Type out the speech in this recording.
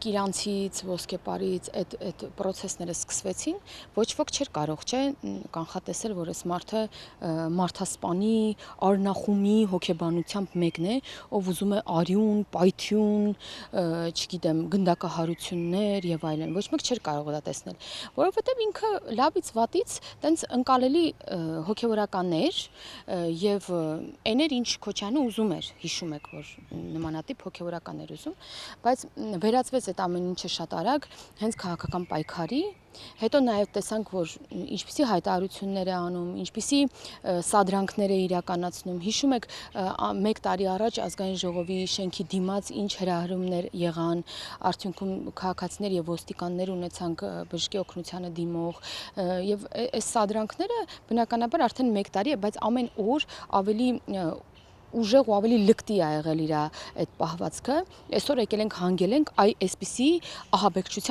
Կիրանցից, ոսկեպարից այդ պրոցեսները սկսվեցին, ոչ ոք չէր կարող կանխատեսել, որ այս մարդը մարդասպանի, արնախումի հոգեբանությամբ մեկն է, ով ուզում է արյուն, պայթյուն, չգիտեմ, գնդակահարություններ եւ այլն։ Ոչ մեկ չէր կարող դա տեսնել, որովհետեւ ինքը լավից վատից տենց ընկալելի հոգեվորականներ եւ էներ ինչ Քոչյանը ուզում էր, հիշում եք, որ նմանատիպ հոգեվորականներ ուզում, բայց վերածվեց այդ ամեն ինչը շատ արագ հենց քաղաքական պայքարի, հետո նաև տեսանք, որ ինչպիսի հայտարարություններ է անում, ինչպիսի սադրանքներ է իրականացնում, հիշում եք 1 տարի առաջ ազգային ժողովի շենքի դիմաց ինչ հրահրումներ եղան, արդյունքում քաղաքացիներ եւ ոստիկաններ ունեցանք բժշկի օգնությանը դիմող եւ այս սադրանքները բնականաբար արդեն 1 տարի է, բայց ամեն օր ավելի ուժեղ ու ավելի լկտի է եղել իր այդ պահվածքը, այսօր եկել ենք հանգել ենք այսպիսի ահաբեկչության